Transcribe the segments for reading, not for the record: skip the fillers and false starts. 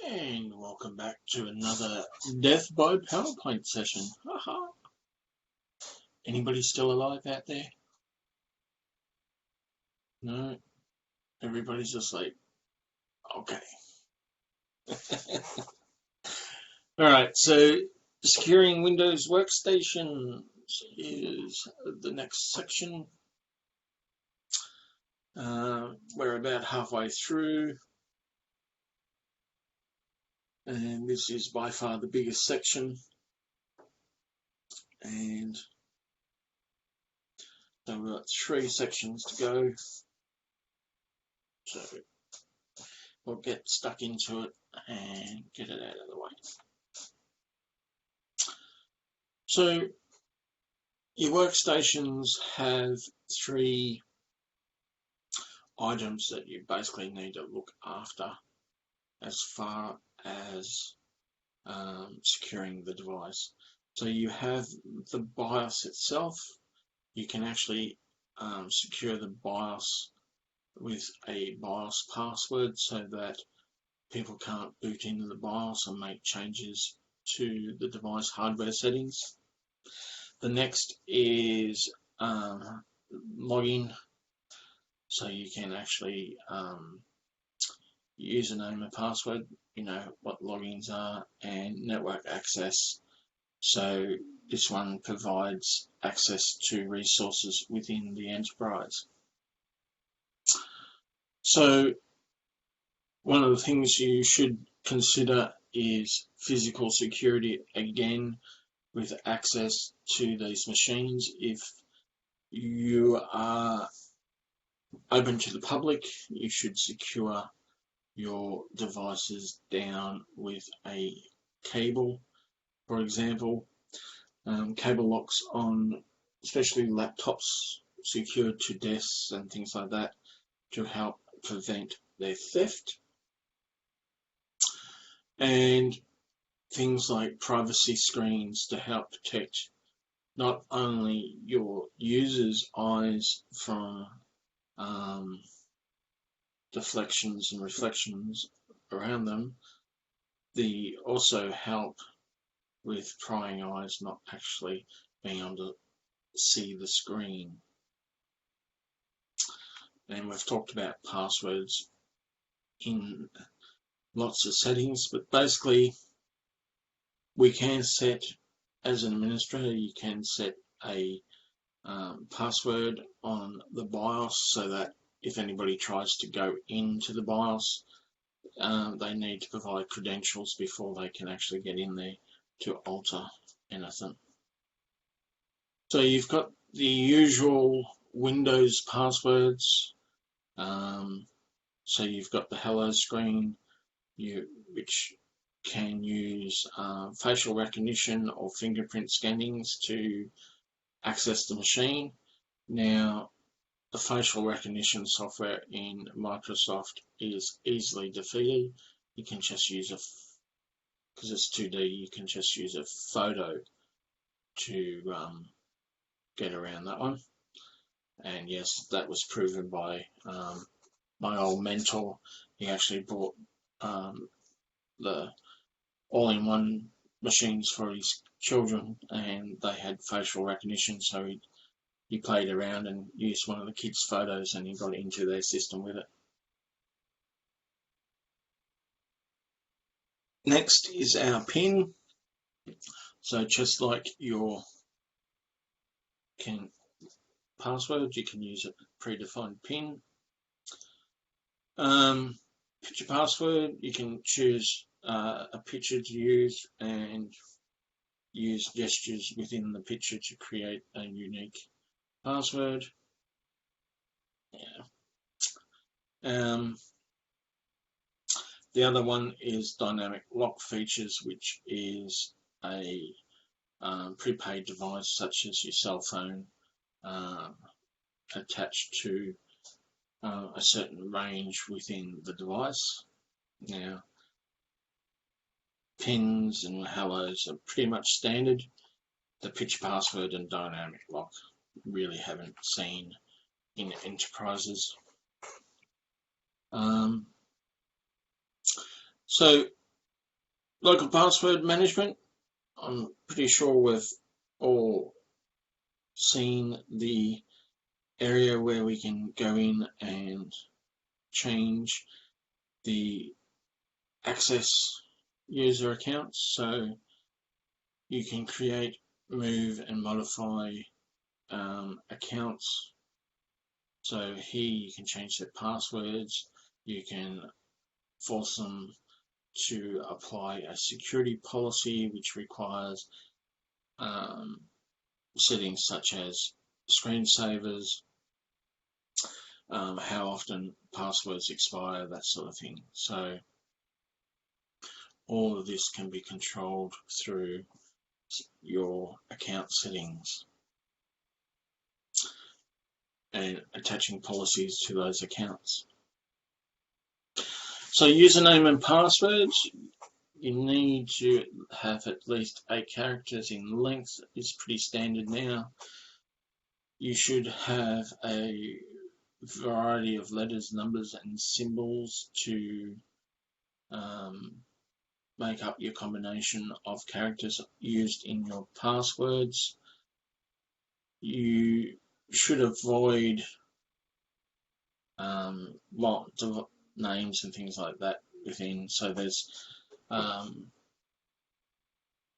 And welcome back to another Death by PowerPoint session. Haha. Anybody still alive out there? No? Everybody's asleep. Okay. Alright, so securing Windows workstations is the next section. We're about halfway through. And this is by far the biggest section. And so we've got 3 sections to go. So we'll get stuck into it and get it out of the way. So your workstations have 3 items that you basically need to look after as far as securing the device. So you have the BIOS itself. You can actually secure the BIOS with a BIOS password so that people can't boot into the BIOS and make changes to the device hardware settings. The next is login. So you can actually username and password, you know what logins are, and network access. So this one provides access to resources within the enterprise. So one of the things you should consider is physical security, again, with access to these machines. If you are open to the public, you should secure your devices down with a cable. For example, cable locks on especially laptops secured to desks and things like that to help prevent their theft. And things like privacy screens to help protect not only your users' eyes from deflections and reflections around them, they also help with prying eyes not actually being able to see the screen. And we've talked about passwords in lots of settings, but basically we can set, as an administrator, you can set a password on the BIOS so that if anybody tries to go into the BIOS, they need to provide credentials before they can actually get in there to alter anything. So you've got the usual Windows passwords. So you've got the hello screen, which can use facial recognition or fingerprint scannings to access the machine. Now, the facial recognition software in Microsoft is easily defeated. You can just use because it's 2D, you can just use a photo to get around that one. And yes, that was proven by my old mentor. He actually bought the all-in-one machines for his children, and they had facial recognition, so he played around and used one of the kids' photos and he got into their system with it. Next is our PIN. So just like your password, you can use a predefined PIN. Picture password, you can choose a picture to use and use gestures within the picture to create a unique password. Yeah. The other one is dynamic lock features, which is a prepaid device such as your cell phone attached to a certain range within the device. Now, pins and hellos are pretty much standard. The picture password and dynamic lock really haven't seen in enterprises. So Local password management. I'm pretty sure we've all seen the area where we can go in and change the access user accounts. So you can create, move and modify accounts. So here you can change their passwords, you can force them to apply a security policy which requires settings such as screensavers, how often passwords expire, that sort of thing. So all of this can be controlled through your account settings and attaching policies to those accounts. So username and passwords, you need to have at least 8 characters in length. It's pretty standard now. You should have a variety of letters, numbers and symbols to make up your combination of characters used in your passwords. You should avoid names and things like that within. So there's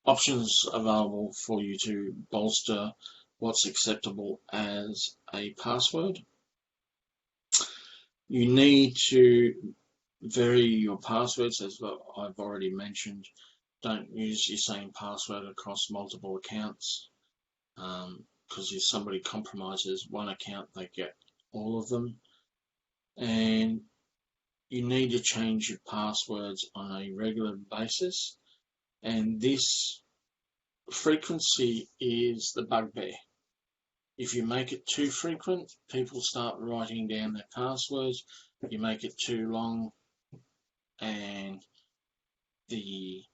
options available for you to bolster what's acceptable as a password. You need to vary your passwords, as I've already mentioned. Don't use your same password across multiple accounts, because if somebody compromises one account, they get all of them. And you need to change your passwords on a regular basis, and this frequency is the bugbear. If you make it too frequent, people start writing down their passwords. You make it too long, and the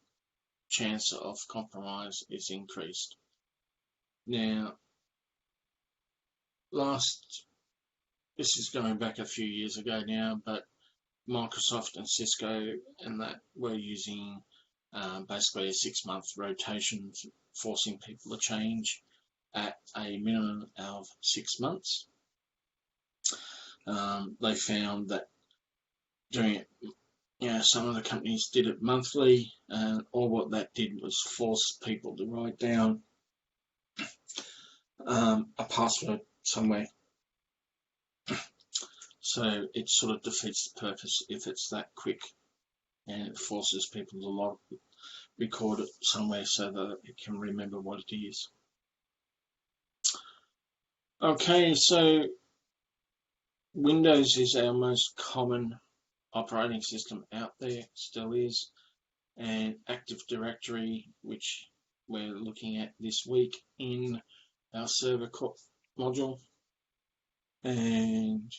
chance of compromise is increased. Now, this is going back a few years ago now, but Microsoft and Cisco and that were using basically a 6-month rotation, forcing people to change at a minimum of 6 months. They found that doing it, some of the companies did it monthly, and all what that did was force people to write down a password somewhere. So it sort of defeats the purpose if it's that quick, and it forces people to record it somewhere so that it can remember what it is. Okay, so Windows is our most common operating system out there, still is, and Active Directory, which we're looking at this week in our server module, and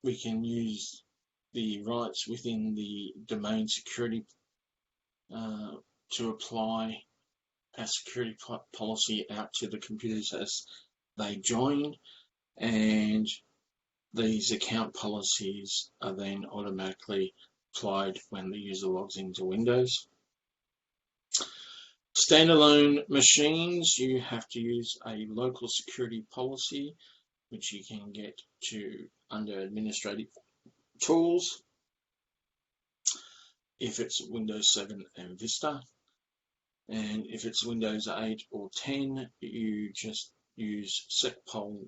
we can use the rights within the domain security to apply our security policy out to the computers as they join, and these account policies are then automatically applied when the user logs into Windows. Standalone machines, you have to use a local security policy, which you can get to under administrative tools if it's Windows 7 and Vista. And if it's Windows 8 or 10, you just use setpol.msc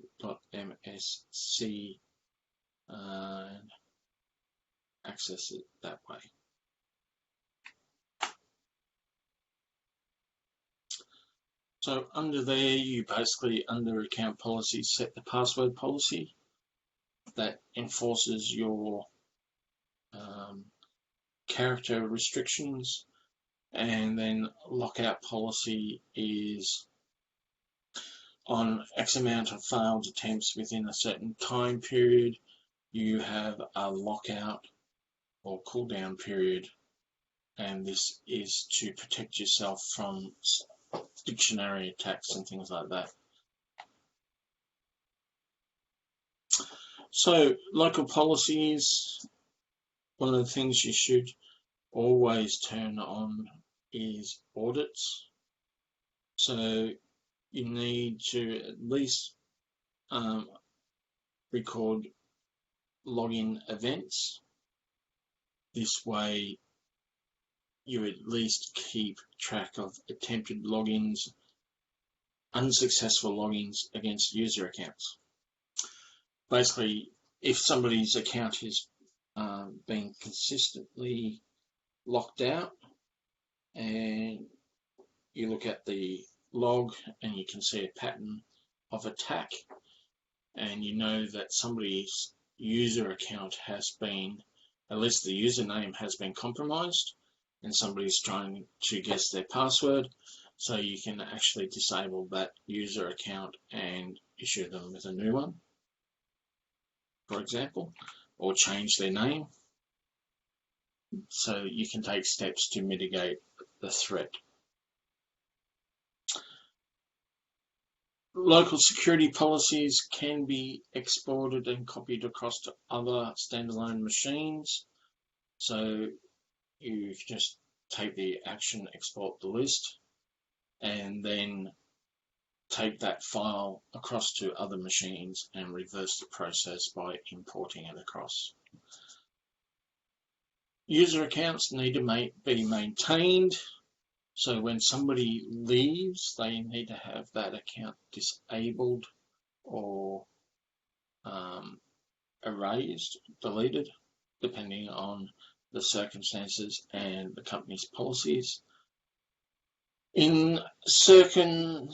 and access it that way. So under there, you basically, under account policy, set the password policy that enforces your character restrictions, and then lockout policy is on X amount of failed attempts within a certain time period, you have a lockout or cooldown period, and this is to protect yourself from dictionary attacks and things like that. So local policies, one of the things you should always turn on is audits. So you need to at least record login events. This way you at least keep track of attempted logins, unsuccessful logins against user accounts. Basically, if somebody's account has been consistently locked out, and you look at the log and you can see a pattern of attack, and you know that somebody's user account has been, at least the username has been compromised, and somebody's trying to guess their password, so you can actually disable that user account and issue them with a new one, for example, or change their name, so you can take steps to mitigate the threat. Local security policies can be exported and copied across to other standalone machines. So you just take the action, export the list, and then take that file across to other machines and reverse the process by importing it across. User accounts need to be maintained. So when somebody leaves, they need to have that account disabled or erased, deleted, depending on the circumstances and the company's policies. In certain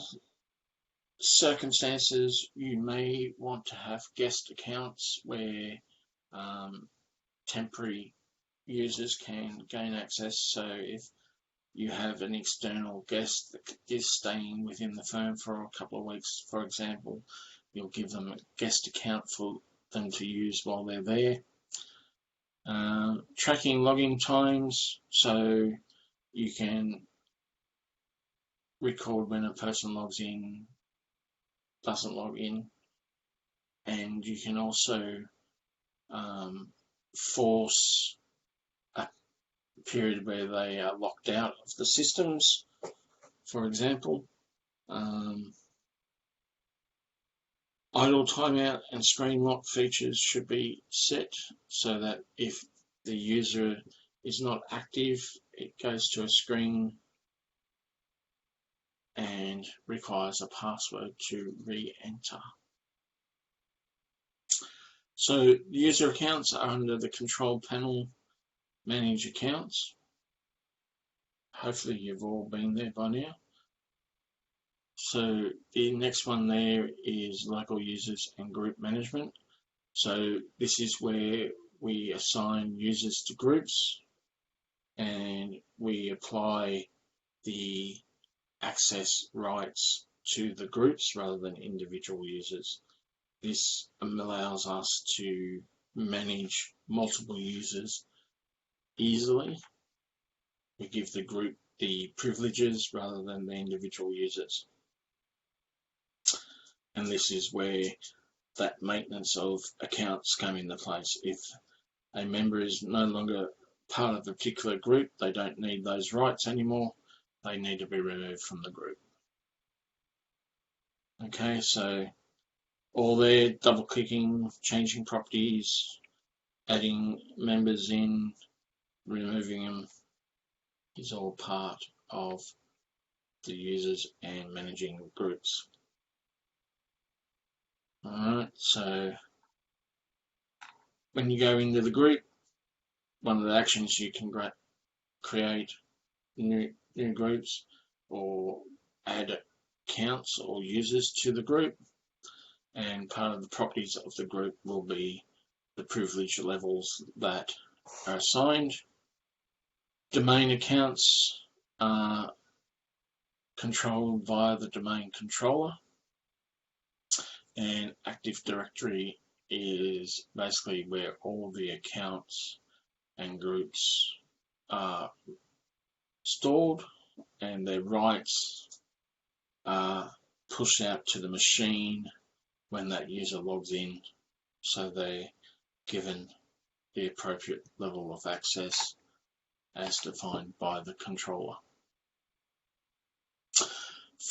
circumstances, you may want to have guest accounts where temporary users can gain access. So if you have an external guest that is staying within the firm for a couple of weeks, for example, you'll give them a guest account for them to use while they're there. Tracking login times, so you can record when a person logs in, doesn't log in, and you can also force a period where they are locked out of the systems, for example. Idle timeout and screen lock features should be set so that if the user is not active, it goes to a screen and requires a password to re-enter. So user accounts are under the control panel, manage accounts. Hopefully you've all been there by now. So the next one there is local users and group management. So this is where we assign users to groups and we apply the access rights to the groups rather than individual users. This allows us to manage multiple users easily. We give the group the privileges rather than the individual users. And this is where that maintenance of accounts come into place. If a member is no longer part of a particular group, they don't need those rights anymore, they need to be removed from the group. Okay, so all there, double clicking, changing properties, adding members in, removing them, is all part of the users and managing groups. Alright, so when you go into the group, one of the actions you can create new groups or add accounts or users to the group, and part of the properties of the group will be the privilege levels that are assigned. Domain accounts are controlled via the domain controller, and Active Directory is basically where all the accounts and groups are stored, and their rights are pushed out to the machine when that user logs in, so they're given the appropriate level of access as defined by the controller.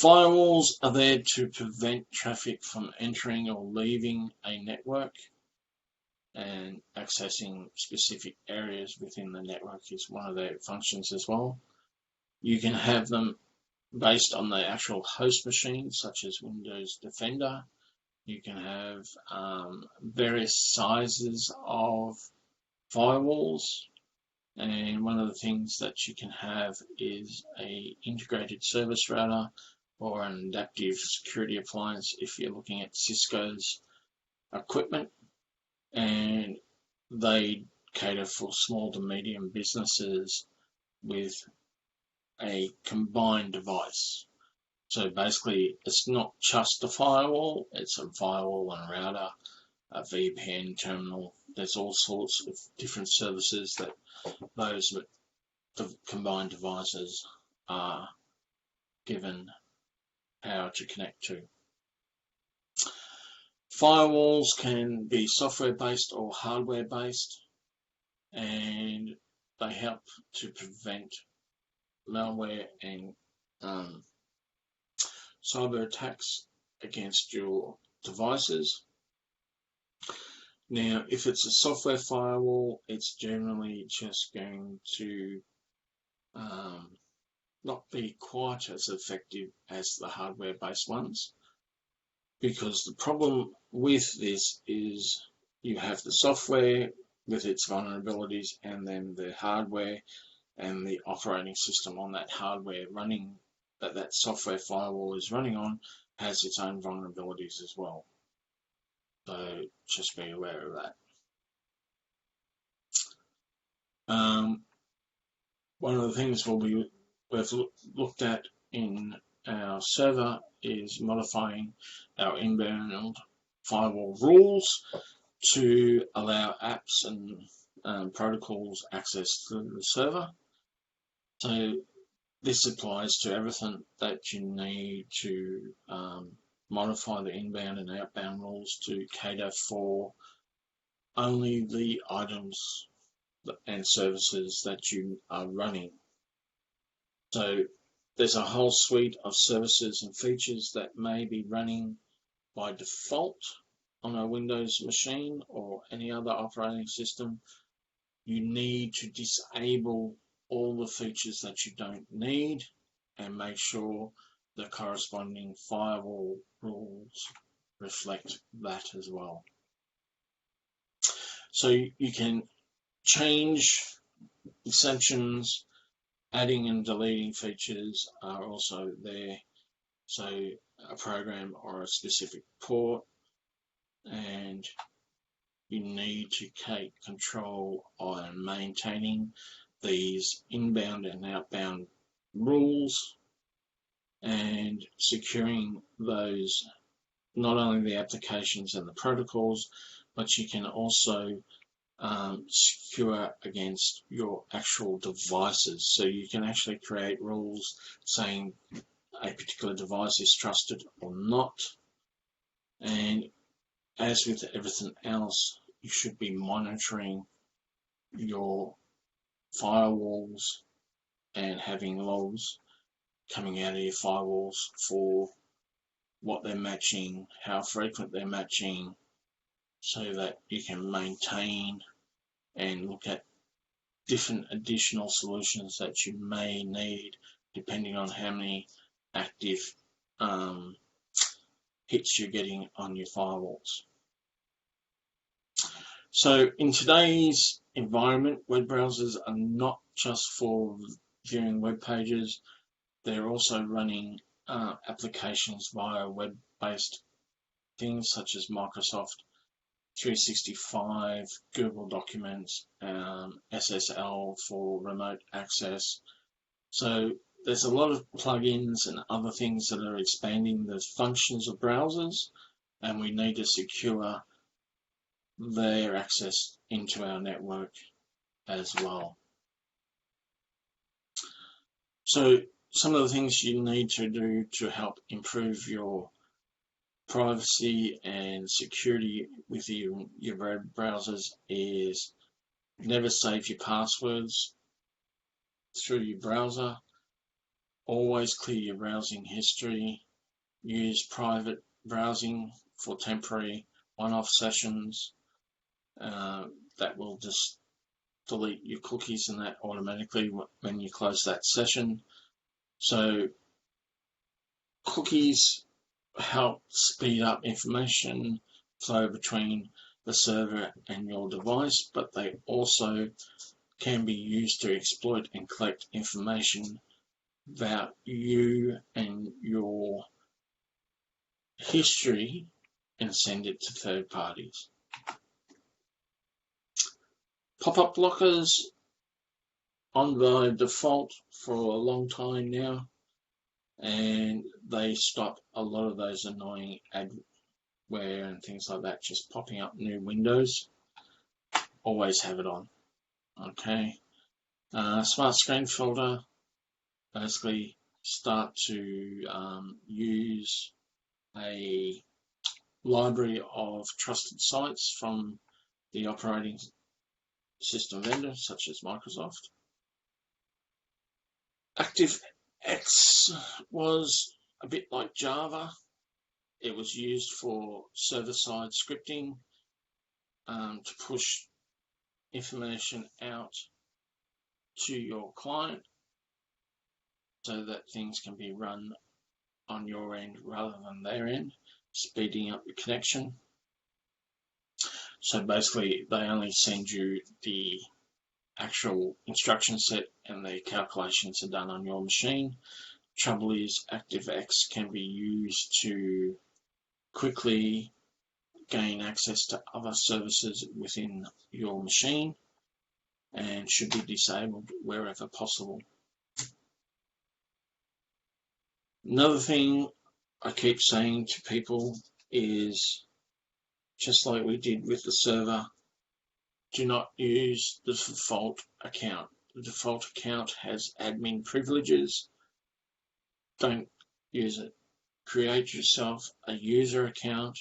Firewalls are there to prevent traffic from entering or leaving a network, and accessing specific areas within the network is one of their functions as well. You can have them based on the actual host machine, such as Windows Defender. You can have various sizes of firewalls, and one of the things that you can have is a integrated service router or an adaptive security appliance if you're looking at Cisco's equipment, and they cater for small to medium businesses with a combined device. So basically, it's not just a firewall, it's a firewall and a router, a VPN terminal. There's all sorts of different services that those with the combined devices are given power to connect to. Firewalls can be software-based or hardware-based, and they help to prevent malware and cyber attacks against your devices. Now, if it's a software firewall, it's generally just going to not be quite as effective as the hardware-based ones, because the problem with this is you have the software with its vulnerabilities, and then the hardware and the operating system on that hardware running that software firewall is running on has its own vulnerabilities as well. So just be aware of that. One of the things we've looked at in our server is modifying our inbound firewall rules to allow apps and protocols access to the server. So this applies to everything that you need to modify the inbound and outbound rules to cater for only the items and services that you are running. So there's a whole suite of services and features that may be running by default on a Windows machine or any other operating system. You need to disable all the features that you don't need and make sure the corresponding firewall rules reflect that as well. So you can change exceptions, adding and deleting features are also there. So a program or a specific port, and you need to take control on maintaining these inbound and outbound rules and securing those, not only the applications and the protocols, but you can also secure against your actual devices. So you can actually create rules saying a particular device is trusted or not. And as with everything else, you should be monitoring your firewalls and having logs coming out of your firewalls for what they're matching, how frequent they're matching, so that you can maintain and look at different additional solutions that you may need depending on how many active hits you're getting on your firewalls. So in today's environment, web browsers are not just for viewing web pages, they're also running applications via web-based things such as Microsoft 365, Google Documents, SSL for remote access. So there's a lot of plugins and other things that are expanding the functions of browsers, and we need to secure their access into our network as well. So some of the things you need to do to help improve your privacy and security with your web browsers is never save your passwords through your browser. Always clear your browsing history. Use private browsing for temporary one-off sessions. That will just delete your cookies and that automatically when you close that session. So cookies help speed up information flow between the server and your device, but they also can be used to exploit and collect information about you and your history and send it to third parties. Pop-up blockers on by default for a long time now, and they stop a lot of those annoying adware and things like that just popping up new windows. Always have it on. Okay. Smart screen filter, basically start to use a library of trusted sites from the operating system vendor such as Microsoft. ActiveX was a bit like Java. It was used for server-side scripting to push information out to your client so that things can be run on your end rather than their end, speeding up the connection. So basically they only send you the actual instruction set and the calculations are done on your machine. Trouble is ActiveX can be used to quickly gain access to other services within your machine and should be disabled wherever possible. Another thing I keep saying to people is, just like we did with the server, do not use the default account. The default account has admin privileges. Don't use it. Create yourself a user account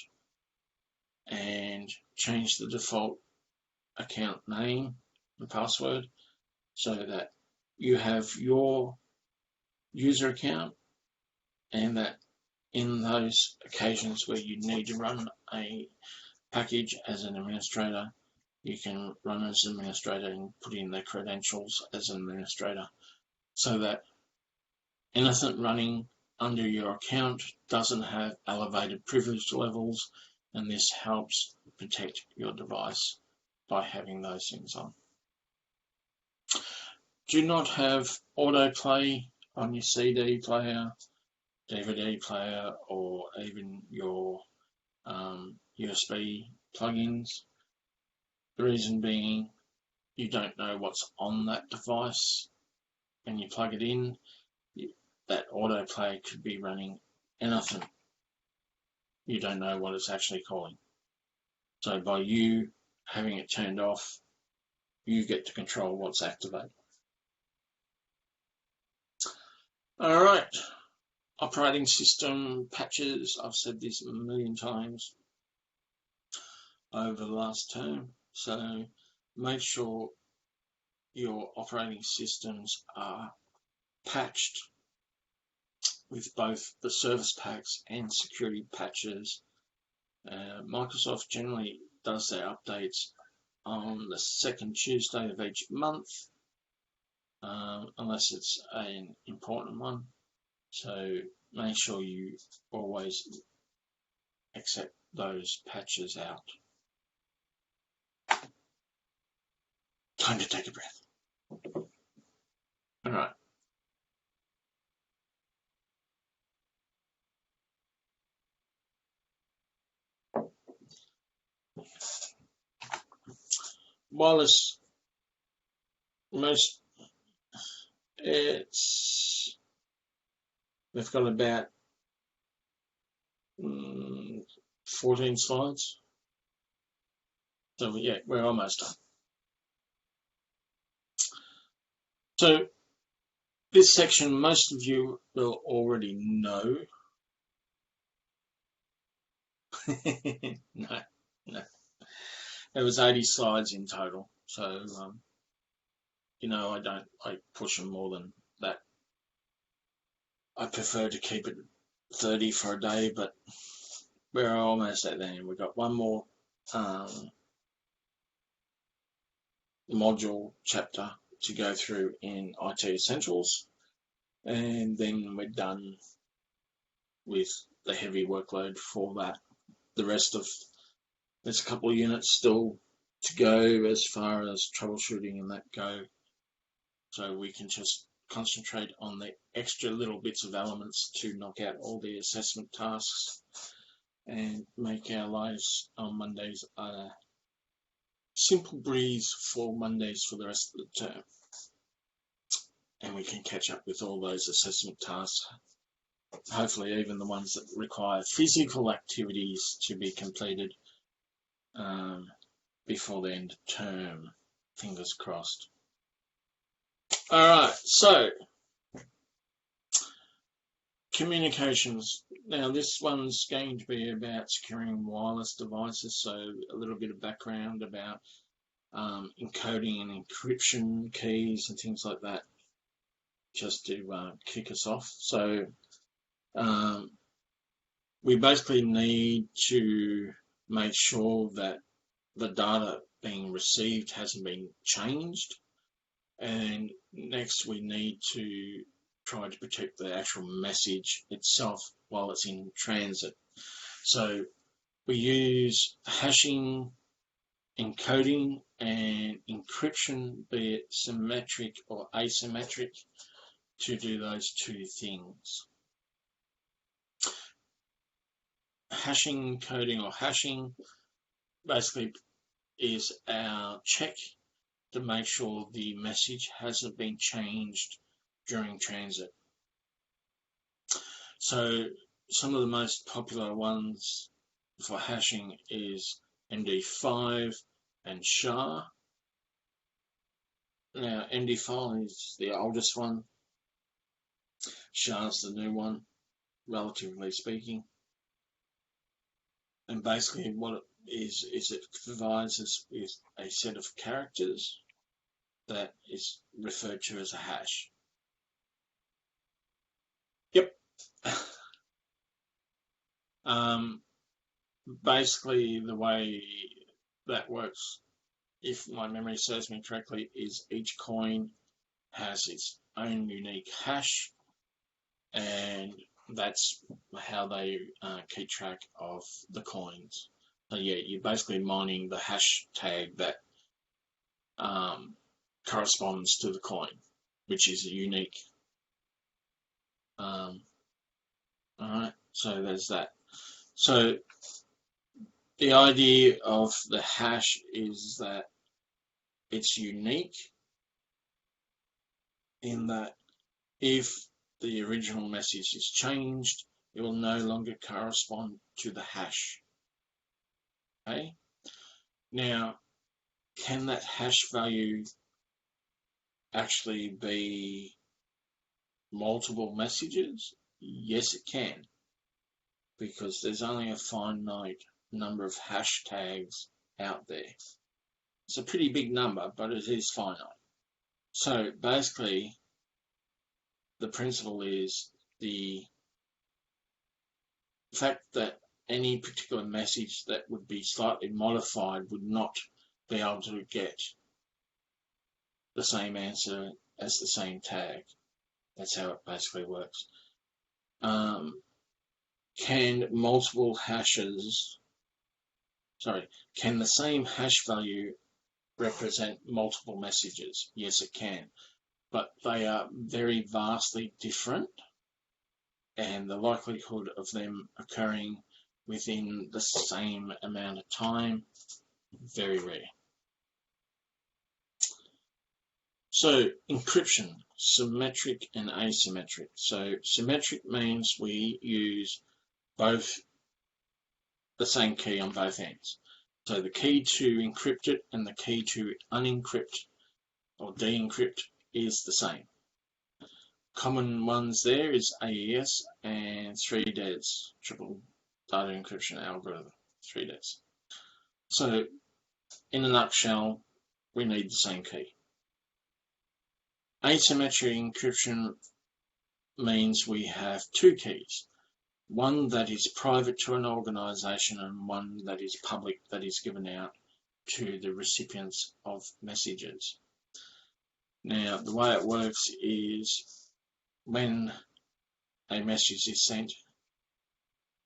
and change the default account name and password so that you have your user account, and that in those occasions where you need to run a package as an administrator, you can run as an administrator and put in the credentials as an administrator so that anything running under your account doesn't have elevated privilege levels, and this helps protect your device by having those things on. Do not have autoplay on your CD player, DVD player, or even your USB plugins. The reason being, you don't know what's on that device when you plug it in. That autoplay could be running anything. You don't know what it's actually calling. So by you having it turned off, you get to control what's activated. All right. Operating system patches. I've said this a million times over the last term. So make sure your operating systems are patched with both the service packs and security patches. Microsoft generally does their updates on the second Tuesday of each month, unless it's an important one. So make sure you always accept those patches out. Time to take a breath. All right. Wireless, we've got about 14 slides. So yeah, we're almost done. So this section, most of you will already know. No. There was 80 slides in total. So, I push them more than that. I prefer to keep it 30 for a day, but we're almost at the end. We've got one more module chapter to go through in IT Essentials, and then we're done with the heavy workload for that. The rest of, there's a couple of units still to go as far as troubleshooting and that go, so we can just concentrate on the extra little bits of elements to knock out all the assessment tasks and make our lives on Mondays a simple breeze for Mondays for the rest of the term. And we can catch up with all those assessment tasks, hopefully even the ones that require physical activities to be completed before the end of term. Fingers crossed. Alright, so communications. Now this one's going to be about securing wireless devices, so a little bit of background about encoding and encryption keys and things like that, just to kick us off. So we basically need to make sure that the data being received hasn't been changed, and next we need to try to protect the actual message itself while it's in transit. So we use hashing, encoding, and encryption, be it symmetric or asymmetric, to do those two things. Hashing, encoding, or hashing basically is our check to make sure the message hasn't been changed during transit. So some of the most popular ones for hashing is MD5 and SHA. Now MD5 is the oldest one, SHA is the new one, relatively speaking. And basically what it is it provides us with a set of characters that is referred to as a hash. Yep. Basically the way that works, if my memory serves me correctly, is each coin has its own unique hash, and that's how they keep track of the coins. So yeah, you're basically mining the hash tag that corresponds to the coin, which is unique. Alright, so there's that. So the idea of the hash is that it's unique in that if the original message is changed, it will no longer correspond to the hash. Okay? Now, can that hash value actually be multiple messages? Yes, it can, because there's only a finite number of hash tags out there. It's a pretty big number, but it is finite. So basically, the principle is the fact that any particular message that would be slightly modified would not be able to get the same answer as the same tag. That's how it basically works. Can the same hash value represent multiple messages? Yes, it can, but they are very vastly different, and the likelihood of them occurring within the same amount of time, very rare. So encryption, symmetric and asymmetric. So symmetric means we use both the same key on both ends. So the key to encrypt it and the key to unencrypt or de-encrypt is the same. Common ones there is AES and 3DES, triple data encryption algorithm, 3DES. So in a nutshell, we need the same key. Asymmetric encryption means we have two keys. One that is private to an organisation and one that is public, that is given out to the recipients of messages. Now, the way it works is when a message is sent,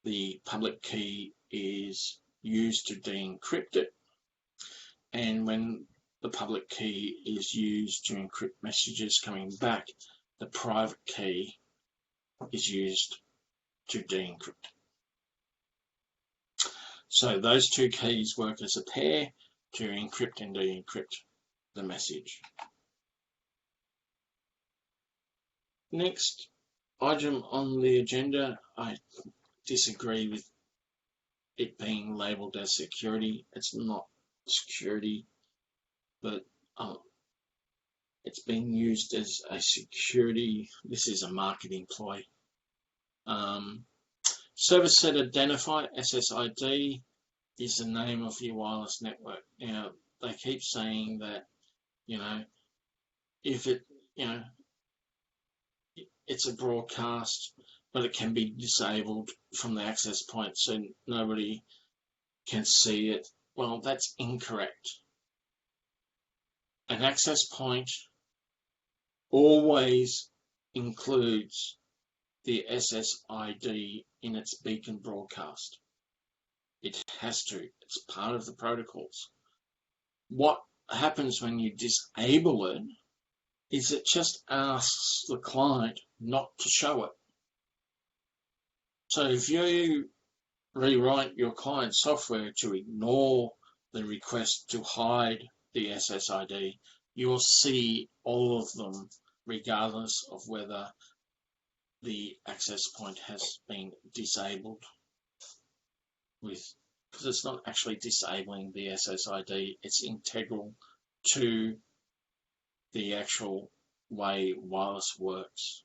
the public key is used to de-encrypt it, and when the public key is used to encrypt messages coming back, the private key is used to de-encrypt. So those two keys work as a pair to encrypt and de-encrypt the message. Next item on the agenda, I disagree with it being labelled as security. It's not security, but it's being used as a security. This is a marketing ploy. Service Set Identifier, SSID, is the name of your wireless network. Now, they keep saying that, if it, it's a broadcast, but it can be disabled from the access point so nobody can see it. Well, that's incorrect. An access point always includes the SSID in its beacon broadcast. It has to. It's part of the protocols. What happens when you disable it is it just asks the client not to show it. So if you rewrite your client software to ignore the request to hide the SSID, you will see all of them regardless of whether the access point has been disabled because it's not actually disabling the SSID, it's integral to the actual way wireless works.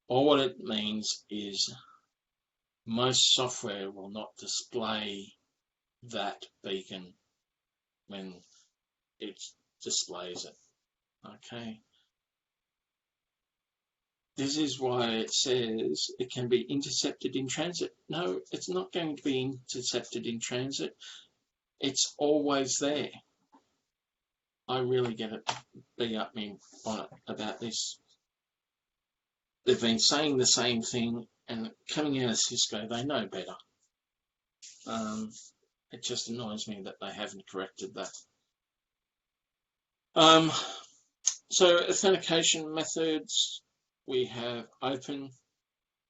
Or what it means is most software will not display that beacon when it displays it. Okay. This is why it says it can be intercepted in transit. No, it's not going to be intercepted in transit. It's always there. I really get it beat up me about this. They've been saying the same thing, and coming out of Cisco, they know better. It just annoys me that they haven't corrected that. So authentication methods. We have open,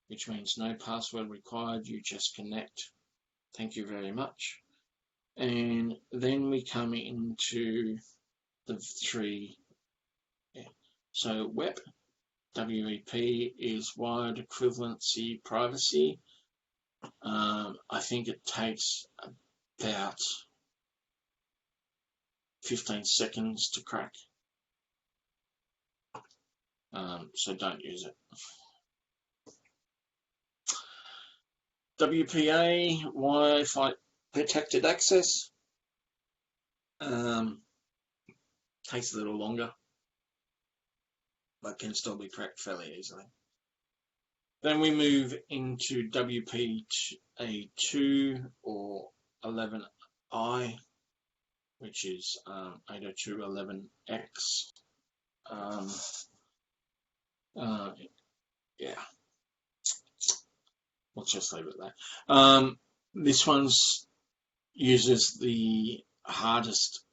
which means no password required, you just connect. Thank you very much. And then we come into the three. So WEP, WEP is wired equivalency privacy. I think it takes about 15 seconds to crack. So don't use it. WPA, Wi-Fi protected access, takes a little longer, but can still be cracked fairly easily. Then we move into WPA2 or 11I, which is 802.11x. Yeah, let's just leave it there. This one's uses the hardest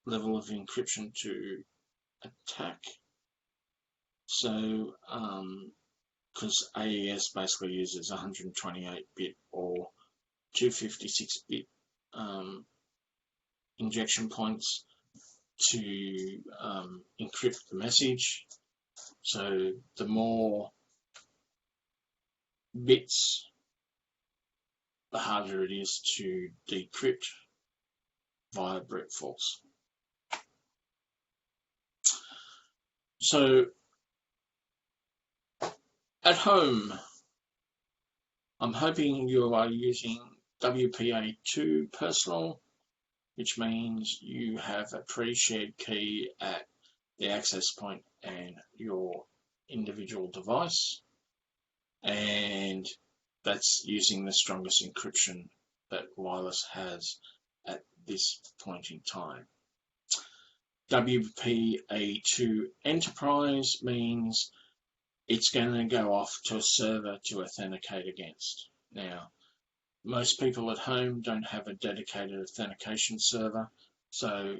level of encryption to attack. So, because AES basically uses 128-bit or 256-bit injection points to encrypt the message. So the more bits, the harder it is to decrypt via brute force. So at home, I'm hoping you are using WPA2 personal, which means you have a pre-shared key at the access point and your individual device, and that's using the strongest encryption that wireless has at this point in time. WPA2 Enterprise means it's going to go off to a server to authenticate against. Now, most people at home don't have a dedicated authentication server, so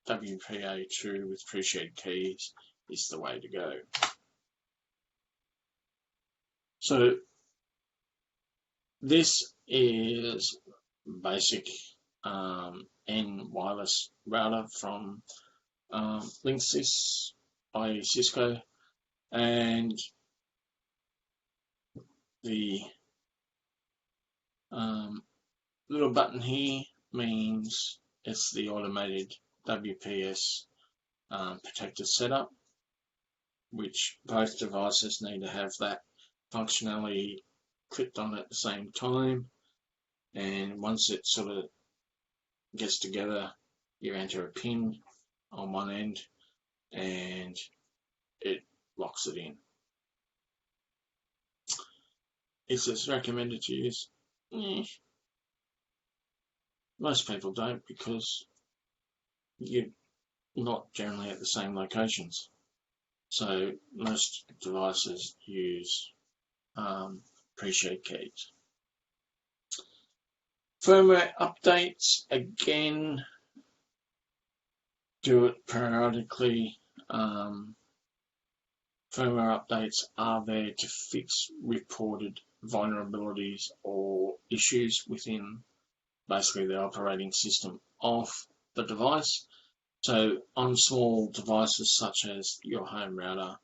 WPA2 with pre-shared keys is the way to go. So this is basic N wireless router from Linksys by Cisco, and the little button here means it's the automated WPS protector setup, which both devices need to have that functionality clicked on at the same time, and once it sort of gets together, you enter a pin on one end and it locks it in. Is this recommended to use? Most people don't, because you're not generally at the same locations. So most devices use pre-shared keys. Firmware updates, again, do it periodically. Firmware updates are there to fix reported vulnerabilities or issues within basically the operating system of the device. So on small devices such as your home router,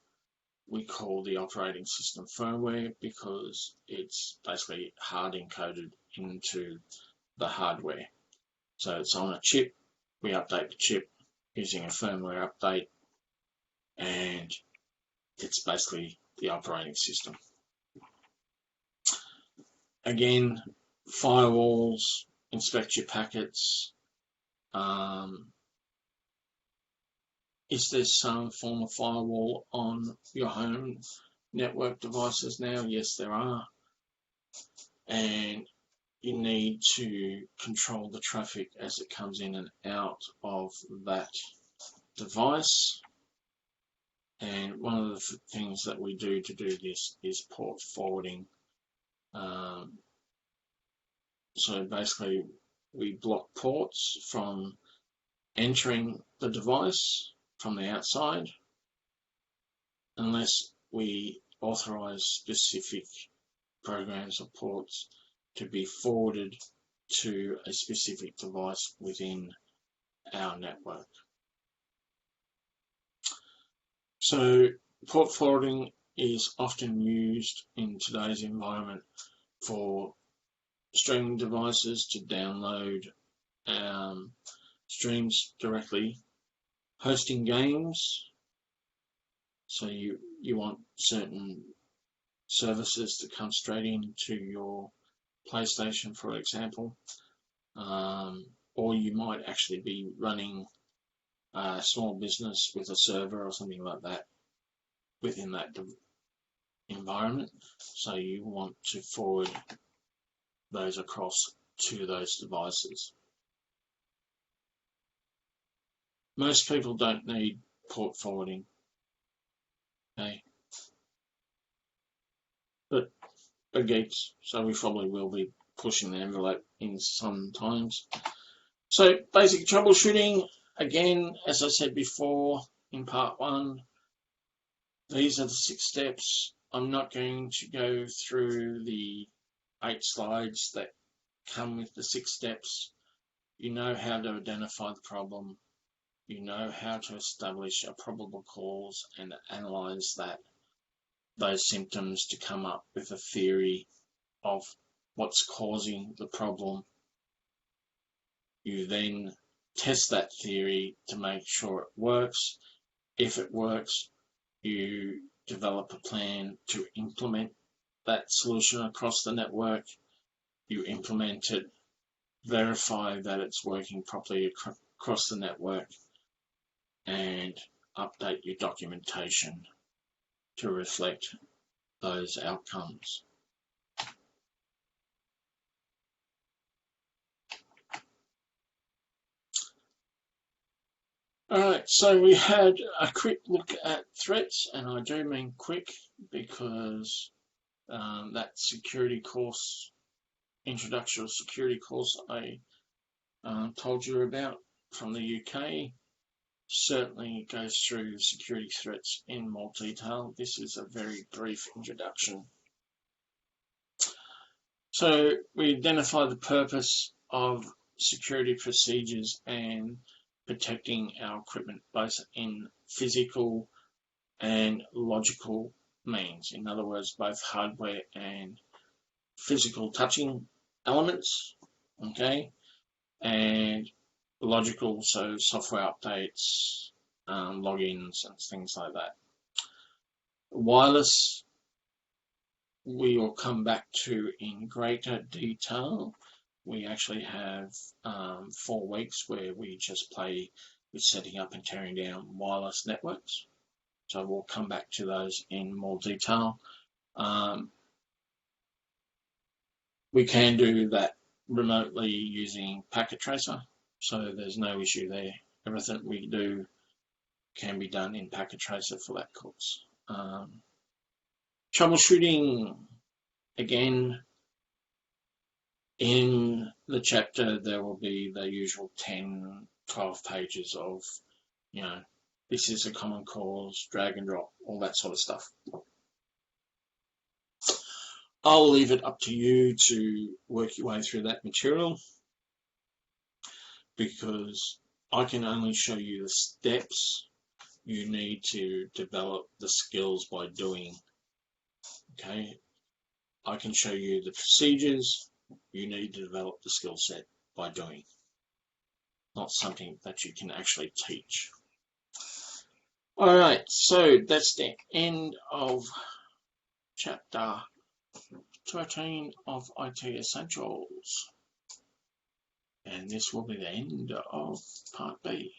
we call the operating system firmware because it's basically hard encoded into the hardware. So it's on a chip, we update the chip using a firmware update, and it's basically the operating system. Again, firewalls, inspect your packets. Is there some form of firewall on your home network devices now? Yes, there are. And you need to control the traffic as it comes in and out of that device. And one of the things that we do to do this is port forwarding. So basically, we block ports from entering the device from the outside unless we authorize specific programs or ports to be forwarded to a specific device within our network. So port forwarding is often used in today's environment for streaming devices to download streams directly, hosting games. So you want certain services to come straight into your PlayStation, for example, or you might actually be running a small business with a server or something like that within that environment. So you want to forward those across to those devices. Most people don't need port forwarding, okay? But we're geeks, so we probably will be pushing the envelope in sometimes. So basic troubleshooting, again, as I said before in part 1, these are the 6 steps. I'm not going to go through the 8 slides that come with the 6 steps. You know how to identify the problem. You know how to establish a probable cause and analyze those symptoms to come up with a theory of what's causing the problem. You then test that theory to make sure it works. If it works, you develop a plan to implement that solution across the network. You implement it, verify that it's working properly across the network, and update your documentation to reflect those outcomes. Alright, so we had a quick look at threats, and I do mean quick because that security course, introductory security course I told you about from the UK, certainly goes through security threats in more detail. This is a very brief introduction. So we identify the purpose of security procedures and protecting our equipment both in physical and logical means. In other words, both hardware and physical touching elements, okay, and logical, so software updates, logins and things like that. Wireless, we will come back to in greater detail. We actually have 4 weeks where we just play with setting up and tearing down wireless networks. So we'll come back to those in more detail. We can do that remotely using Packet Tracer, so there's no issue there. Everything we do can be done in Packet Tracer for that course. Troubleshooting, again, in the chapter there will be the usual 10-12 pages of, this is a common cause, drag and drop, all that sort of stuff. I'll leave it up to you to work your way through that material, because I can only show you the steps you need to develop the skills by doing. Okay, I can show you the procedures. You need to develop the skill set by doing, not something that you can actually teach. All right, so that's the end of chapter 13 of IT Essentials, and this will be the end of part B.